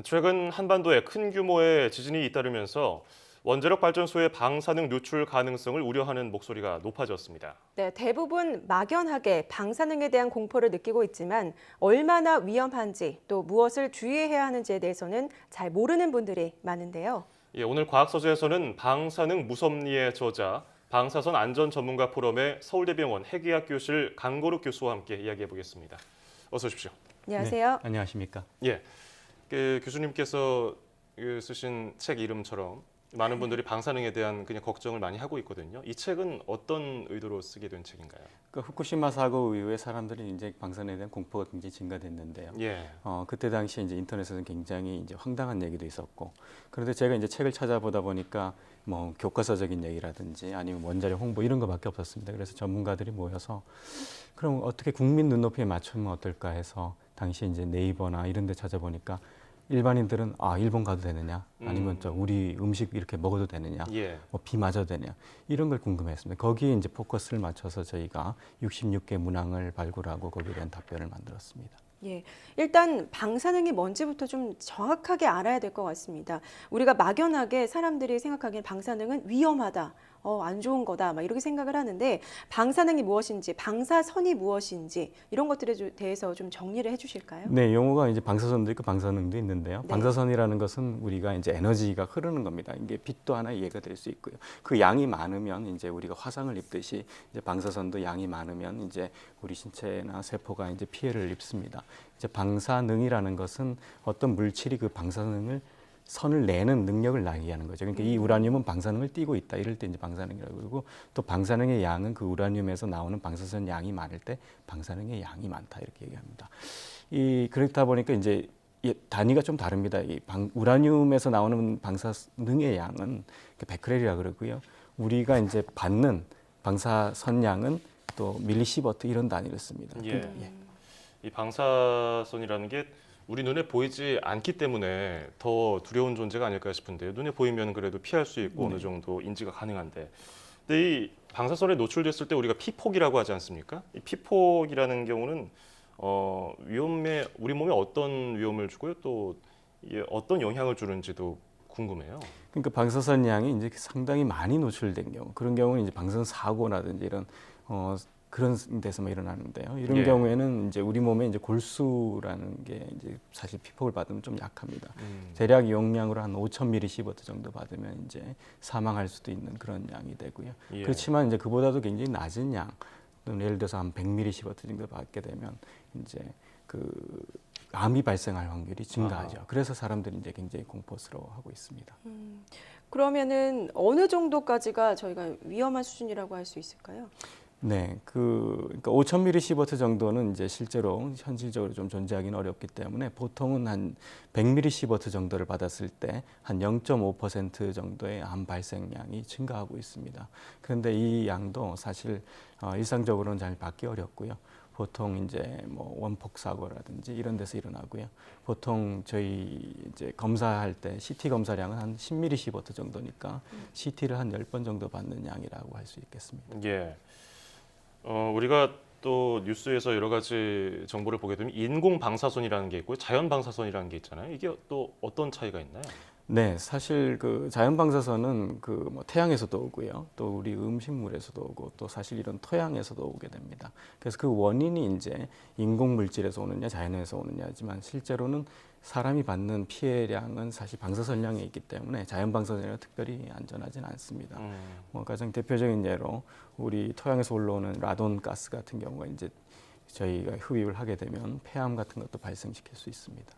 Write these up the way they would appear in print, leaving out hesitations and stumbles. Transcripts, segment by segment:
최근 한반도에 큰 규모의 지진이 잇따르면서 원자력 발전소의 방사능 누출 가능성을 우려하는 목소리가 높아졌습니다. 네, 대부분 막연하게 방사능에 대한 공포를 느끼고 있지만 얼마나 위험한지 또 무엇을 주의해야 하는지에 대해서는 잘 모르는 분들이 많은데요. 예, 오늘 과학서재에서는 방사능 무섭니의 저자, 방사선 안전 전문가 포럼의 서울대병원 핵의학 교실 강고룩 교수와 함께 이야기해 보겠습니다. 어서 오십시오. 안녕하세요. 네, 안녕하십니까? 예, 교수님께서 쓰신 책 이름처럼 많은 분들이 방사능에 대한 그냥 걱정을 많이 하고 있거든요. 이 책은 어떤 의도로 쓰게 된 책인가요? 그 후쿠시마 사고 이후에 사람들이 이제 방사능에 대한 공포가 굉장히 증가됐는데요. 예, 그때 당시에 이제 인터넷에서는 굉장히 이제 황당한 얘기도 있었고, 그런데 제가 이제 책을 찾아보다 보니까 뭐 교과서적인 얘기라든지 아니면 원자력 홍보 이런 거밖에 없었습니다. 그래서 전문가들이 모여서 그럼 어떻게 국민 눈높이에 맞추면 어떨까 해서 당시 이제 네이버나 이런 데 찾아보니까 일반인들은 일본 가도 되느냐, 아니면 저 우리 음식 이렇게 먹어도 되느냐, 예. 뭐 비 맞아도 되냐, 이런 걸 궁금해했습니다. 거기에 이제 포커스를 맞춰서 저희가 66개 문항을 발굴하고 거기에 대한 답변을 만들었습니다. 예, 일단 방사능이 뭔지부터 좀 정확하게 알아야 될 것 같습니다. 우리가 막연하게 사람들이 생각하기엔 방사능은 위험하다, 안 좋은 거다, 막 이렇게 생각을 하는데 방사능이 무엇인지, 방사선이 무엇인지 이런 것들에 대해서 좀 정리를 해주실까요? 네, 용어가 이제 방사선도 있고 방사능도 있는데요. 네. 방사선이라는 것은 우리가 이제 에너지가 흐르는 겁니다. 이게 빛도 하나 이해가 될 수 있고요. 그 양이 많으면 이제 우리가 화상을 입듯이 이제 방사선도 양이 많으면 이제 우리 신체나 세포가 이제 피해를 입습니다. 이제 방사능이라는 것은 어떤 물질이 그 방사능을 선을 내는 능력을 나타내는 거죠. 그러니까 이 우라늄은 방사능을 띠고 있다. 이럴 때 이제 방사능이라고 그러고, 또 방사능의 양은 그 우라늄에서 나오는 방사선 양이 많을 때 방사능의 양이 많다 이렇게 얘기합니다. 그렇다 보니까 이제 단위가 좀 다릅니다. 우라늄에서 나오는 방사능의 양은 베크렐이라 그러고요. 우리가 이제 받는 방사선 양은 또 밀리시버트 이런 단위를 씁니다. 예. 이 방사선이라는 게 우리 눈에 보이지 않기 때문에 더 두려운 존재가 아닐까 싶은데요. 눈에 보이면 그래도 피할 수 있고 어느 정도 인지가 가능한데, 근데 이 방사선에 노출됐을 때 우리가 피폭이라고 하지 않습니까? 이 피폭이라는 경우는 위험에 우리 몸에 어떤 위험을 주고요, 또 이게 어떤 영향을 주는지도 궁금해요. 그러니까 방사선 양이 이제 상당히 많이 노출된 경우, 그런 경우는 이제 방사선 사고라든지 이런 그런 데서만 일어나는데요. 이런 예. 경우에는 이제 우리 몸에 이제 골수라는 게 이제 사실 피폭을 받으면 좀 약합니다. 대략 용량으로 한 5,000mSv 정도 받으면 이제 사망할 수도 있는 그런 양이 되고요. 예. 그렇지만 이제 그보다도 굉장히 낮은 양, 또는 예를 들어서 한 100mSv 정도 받게 되면 이제 그 암이 발생할 확률이 증가하죠. 그래서 사람들이 이제 굉장히 공포스러워하고 있습니다. 그러면은 어느 정도까지가 저희가 위험한 수준이라고 할 수 있을까요? 네, 그러니까 5,000mSv 정도는 이제 실제로 현실적으로 좀 존재하기는 어렵기 때문에 보통은 한 100mSv 정도를 받았을 때 한 0.5% 정도의 암 발생량이 증가하고 있습니다. 그런데 이 양도 사실 일상적으로는 잘 받기 어렵고요. 보통 이제 뭐 원폭 사고라든지 이런 데서 일어나고요. 보통 저희 이제 검사할 때 CT 검사량은 한 10mSv 정도니까 CT를 한 10번 정도 받는 양이라고 할 수 있겠습니다. 예. 우리가 또 뉴스에서 여러 가지 정보를 보게 되면 인공 방사선이라는 게 있고요, 자연 방사선이라는 게 있잖아요. 이게 또 어떤 차이가 있나요? 네, 사실 그 자연 방사선은 그 뭐 태양에서도 오고요, 또 우리 음식물에서도 오고, 또 사실 이런 토양에서도 오게 됩니다. 그래서 그 원인이 이제 인공 물질에서 오느냐, 자연에서 오느냐지만 실제로는 사람이 받는 피해량은 사실 방사선량에 있기 때문에 자연 방사선이라 특별히 안전하지는 않습니다. 뭐 가장 대표적인 예로 우리 토양에서 올라오는 라돈 가스 같은 경우가 이제 저희가 흡입을 하게 되면 폐암 같은 것도 발생시킬 수 있습니다.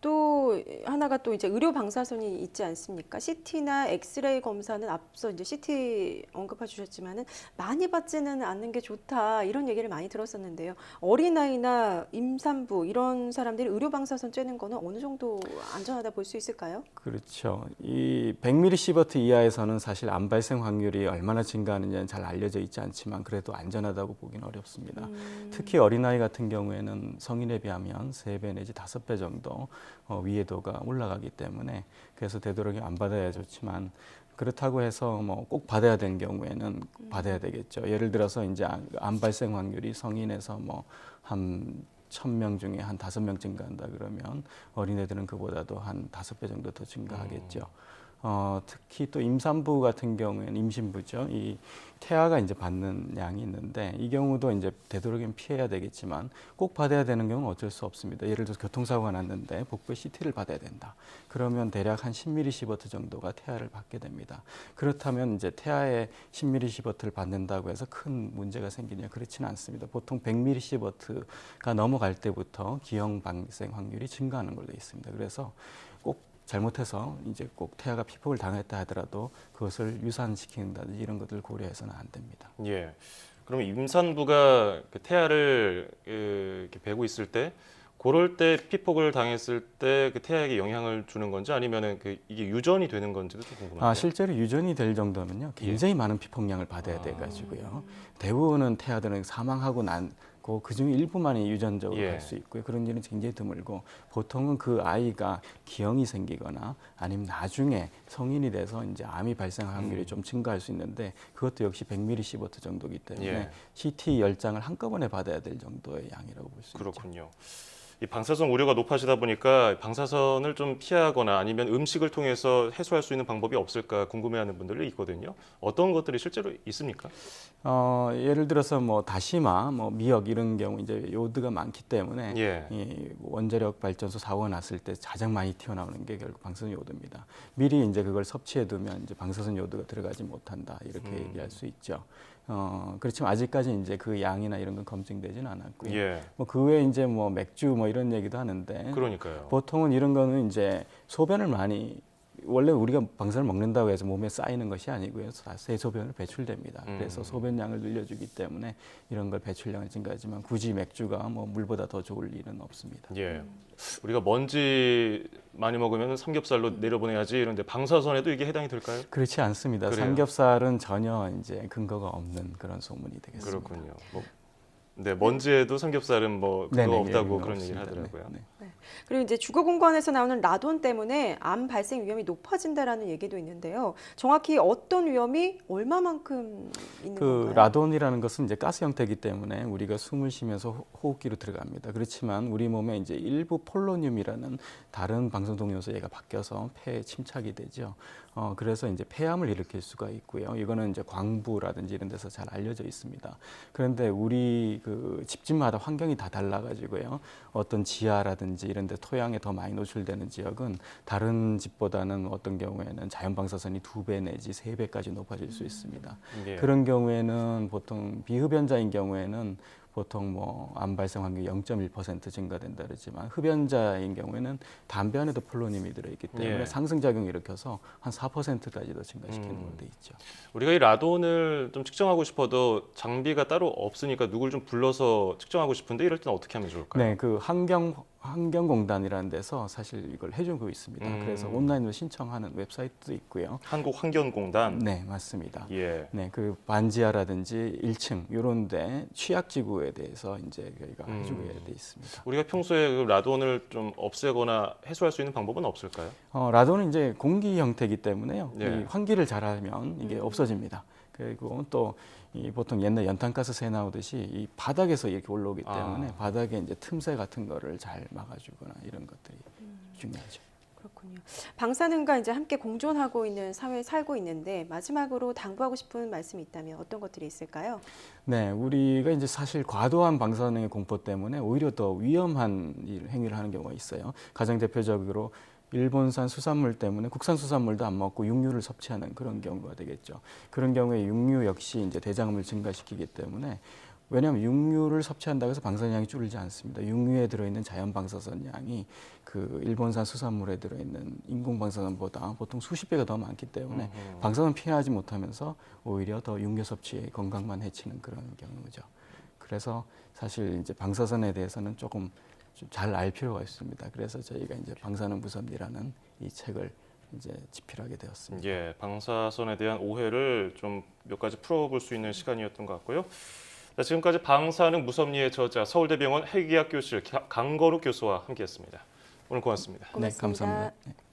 또 하나가 또 이제 의료 방사선이 있지 않습니까? CT나 엑스레이 검사는 앞서 이제 CT 언급해 주셨지만은 많이 받지는 않는 게 좋다 이런 얘기를 많이 들었었는데요. 어린아이나 임산부 이런 사람들이 의료 방사선 쬐는 거는 어느 정도 안전하다 볼 수 있을까요? 그렇죠. 이 100mSv 이하에서는 사실 암 발생 확률이 얼마나 증가하느냐는 잘 알려져 있지 않지만 그래도 안전하다고 보기는 어렵습니다. 특히 어린아이 같은 경우에는 성인에 비하면 3배 내지 5배 정도 위해도가 올라가기 때문에, 그래서 되도록이면 안 받아야 좋지만 그렇다고 해서 뭐 꼭 받아야 되는 경우에는 받아야 되겠죠. 예를 들어서 이제 암 발생 확률이 성인에서 뭐 한 1000명 중에 한 5명 증가한다 그러면 어린애들은 그보다도 한 5배 정도 더 증가하겠죠. 특히 또 임산부 같은 경우에는 임신부죠. 이 태아가 이제 받는 양이 있는데 이 경우도 이제 되도록이면 피해야 되겠지만 꼭 받아야 되는 경우는 어쩔 수 없습니다. 예를 들어서 교통사고가 났는데 복부에 CT를 받아야 된다. 그러면 대략 한 10mSv 정도가 태아를 받게 됩니다. 그렇다면 이제 태아에 10mSv를 받는다고 해서 큰 문제가 생기냐 그렇지는 않습니다. 보통 100mSv가 넘어갈 때부터 기형 발생 확률이 증가하는 걸로 되어 있습니다. 그래서 꼭 잘못해서 이제 꼭 태아가 피폭을 당했다 하더라도 그것을 유산시킨다든지 이런 것들을 고려해서는 안 됩니다. 예. 그러면 임산부가 그 태아를 이렇게 베고 있을 때 그럴 때 피폭을 당했을 때 그 태아에게 영향을 주는 건지 아니면은 그 이게 유전이 되는 건지도 좀 궁금합니다. 실제로 유전이 될 정도면요 굉장히 많은 피폭량을 받아야 돼가지고요 대부분은 태아들은 사망하고 난고 그중에 일부만이 유전적으로 갈 수 있고요 그런 일은 굉장히 드물고 보통은 그 아이가 기형이 생기거나 아니면 나중에 성인이 돼서 이제 암이 발생할 확률이 좀 증가할 수 있는데 그것도 역시 100mSv 정도이기 때문에 CT 10장을 한꺼번에 받아야 될 정도의 양이라고 볼 수 있죠. 그렇군요. 이 방사선 우려가 높아지다 보니까 방사선을 좀 피하거나 아니면 음식을 통해서 해소할 수 있는 방법이 없을까 궁금해하는 분들이 있거든요. 어떤 것들이 실제로 있습니까? 예를 들어서 뭐 다시마, 뭐 미역 이런 경우 이제 요드가 많기 때문에 이 원자력 발전소 사고가 났을 때 가장 많이 튀어나오는 게 결국 방사선 요드입니다. 미리 이제 그걸 섭취해두면 이제 방사선 요드가 들어가지 못한다 이렇게 얘기할 수 있죠. 그렇지만 아직까지 이제 그 양이나 이런 건 검증되지는 않았고요. 뭐 그 외에 이제 뭐 맥주 뭐 이런 얘기도 하는데 그러니까요. 보통은 이런 거는 이제 소변을 많이 원래 우리가 방사선을 먹는다고 해서 몸에 쌓이는 것이 아니고요. 새 소변으로 배출됩니다. 그래서 소변량을 늘려주기 때문에 이런 걸 배출량을 증가하지만 굳이 맥주가 뭐 물보다 더 좋을 일은 없습니다. 우리가 먼지 많이 먹으면 삼겹살로 내려보내야지 이런데 방사선에도 이게 해당이 될까요? 그렇지 않습니다. 그래요? 삼겹살은 전혀 이제 근거가 없는 그런 소문이 되겠습니다. 그렇군요. 네, 먼지에도 삼겹살은 뭐 근거가 없다고 그런 얘기를 없습니다. 하더라고요. 그리고 이제 주거공간에서 나오는 라돈 때문에 암 발생 위험이 높아진다라는 얘기도 있는데요. 정확히 어떤 위험이 얼마만큼 있는 건가요? 라돈이라는 것은 이제 가스 형태이기 때문에 우리가 숨을 쉬면서 호흡기로 들어갑니다. 그렇지만 우리 몸에 이제 일부 폴로늄이라는 다른 방사성 요소가 바뀌어서 폐에 침착이 되죠. 그래서 이제 폐암을 일으킬 수가 있고요. 이거는 이제 광부라든지 이런 데서 잘 알려져 있습니다. 그런데 우리 그 집집마다 환경이 다 달라가지고요. 어떤 지하라든지 이런 데 토양에 더 많이 노출되는 지역은 다른 집보다는 어떤 경우에는 자연 방사선이 2배 내지 3배까지 높아질 수 있습니다. 그런 경우에는 보통 비흡연자인 경우에는 보통 뭐 암 발생 확률이 0.1% 증가된다 그러지만 흡연자인 경우에는 담배 안에도 폴로늄이 들어있기 때문에 상승작용을 일으켜서 한 4%까지도 증가시키는 걸로 돼 있죠. 우리가 이 라돈을 좀 측정하고 싶어도 장비가 따로 없으니까 누굴 좀 불러서 측정하고 싶은데 이럴 때는 어떻게 하면 좋을까요? 네, 그 환경공단이라는 데서 사실 이걸 해주고 있습니다. 그래서 온라인으로 신청하는 웹사이트도 있고요. 한국환경공단. 네, 맞습니다. 네, 그 반지하라든지 1층 이런데 취약지구에 대해서 이제 저희가 해주고 돼 있습니다. 우리가 평소에 그 라돈을 좀 없애거나 해소할 수 있는 방법은 없을까요? 라돈은 이제 공기 형태이기 때문에요. 네. 이 환기를 잘하면 이게 없어집니다. 그리고 또 이 보통 옛날 연탄가스 새 나오듯이 이 바닥에서 이렇게 올라오기 때문에 바닥에 이제 틈새 같은 거를 잘 막아주거나 이런 것들이 중요하죠. 그렇군요. 방사능과 이제 함께 공존하고 있는 사회에 살고 있는데 마지막으로 당부하고 싶은 말씀이 있다면 어떤 것들이 있을까요? 네, 우리가 이제 사실 과도한 방사능의 공포 때문에 오히려 더 위험한 행위를 하는 경우가 있어요. 가장 대표적으로 일본산 수산물 때문에 국산 수산물도 안 먹고 육류를 섭취하는 그런 경우가 되겠죠. 그런 경우에 육류 역시 이제 대장암을 증가시키기 때문에 왜냐하면 육류를 섭취한다고 해서 방사능량이 줄지 않습니다. 육류에 들어있는 자연 방사선 양이 그 일본산 수산물에 들어있는 인공 방사선보다 보통 수십 배가 더 많기 때문에 방사선 피하지 못하면서 오히려 더 육류 섭취에 건강만 해치는 그런 경우죠. 그래서 사실 이제 방사선에 대해서는 조금 잘 알 필요가 있습니다. 그래서 저희가 이제 방사능 무섭니라는 이 책을 이제 집필하게 되었습니다. 방사선에 대한 오해를 좀 몇 가지 풀어볼 수 있는 시간이었던 것 같고요. 지금까지 방사능 무섭니의 저자 서울대병원 해기학 교실 강건욱 교수와 함께했습니다. 오늘 고맙습니다. 고맙습니다. 네, 감사합니다. 네.